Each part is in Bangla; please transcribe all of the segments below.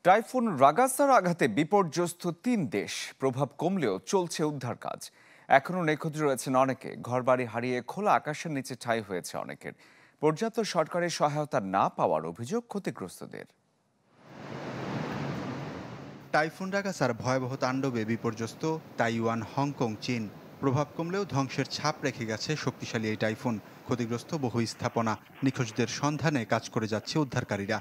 টাইফুন রাগাসার আঘাতে বিপর্যস্ত ৩ দেশ। প্রভাব কমলেও চলছে উদ্ধার কাজ। এখনও নিখোঁজ রয়েছেন অনেকে। ঘরবাড়ি হারিয়ে খোলা আকাশের নিচে ঠাঁই হয়েছে অনেকের। পর্যাপ্ত সরকারি সহায়তা না পাওয়ার অভিযোগ ক্ষতিগ্রস্তদের। টাইফুন রাগাসার ভয়াবহ তাণ্ডবে বিপর্যস্ত তাইওয়ান, হংকং, চীন। প্রভাব কমলেও ধ্বংসের ছাপ রেখে গেছে শক্তিশালী এই টাইফুন। ক্ষতিগ্রস্ত বহু স্থাপনা। নিখোঁজদের সন্ধানে কাজ করে যাচ্ছে উদ্ধারকারীরা।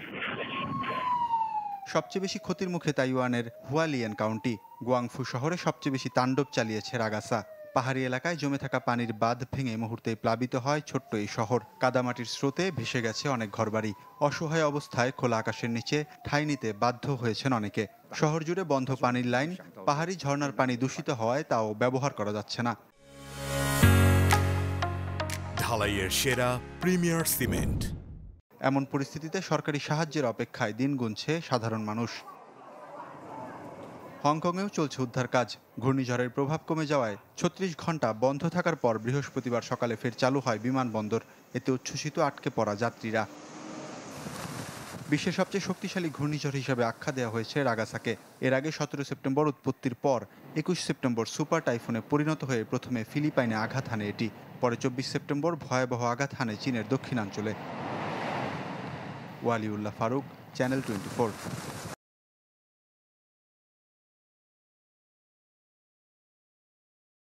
সবচেয়ে বেশি ক্ষতির মুখে তাইওয়ানের হুয়ালিয়ান কাউন্টি। গুয়াংফু শহরে সবচেয়ে বেশি তাণ্ডব চালিয়েছে রাগাসা। পাহাড়ি এলাকায় জমে থাকা পানির বাঁধ ভেঙে মুহূর্তেই প্লাবিত হয় ছোট্ট এই শহর। কাদামাটির স্রোতে ভেসে গেছে অনেক ঘরবাড়ি। অসহায় অবস্থায় খোলা আকাশের নিচে ঠাঁই নিতে বাধ্য হয়েছেন অনেকে। শহর জুড়ে বন্ধ পানির লাইন। পাহাড়ি ঝর্ণার পানি দূষিত হওয়ায় তাও ব্যবহার করা যাচ্ছে না। ঢালাইয়ের সেরা প্রিমিয়ার সিমেন্ট। এমন পরিস্থিতিতে সরকারি সাহায্যের অপেক্ষায় দিন গুনছে সাধারণ মানুষ। হংকংয়েও চলছে উদ্ধার কাজ। ঘূর্ণিঝড়ের প্রভাব কমে যাওয়ায় ৩৬ ঘন্টা বন্ধ থাকার পর বৃহস্পতিবার সকালে ফের চালু হয় বিমানবন্দর। এতে উচ্ছ্বসিত আটকে পড়া যাত্রীরা। বিশ্বের সবচেয়ে শক্তিশালী ঘূর্ণিঝড় হিসেবে আখ্যা দেওয়া হয়েছে রাগাসাকে। এর আগে ১৭ সেপ্টেম্বর উৎপত্তির পর ২১ সেপ্টেম্বর সুপার টাইফুনে পরিণত হয়ে প্রথমে ফিলিপাইনে আঘাত হানে এটি। পরে ২৪ সেপ্টেম্বর ভয়াবহ আঘাত হানে চীনের দক্ষিণাঞ্চলে। ওয়ালিউল্লাহ ফারুক, চ্যানেল 24।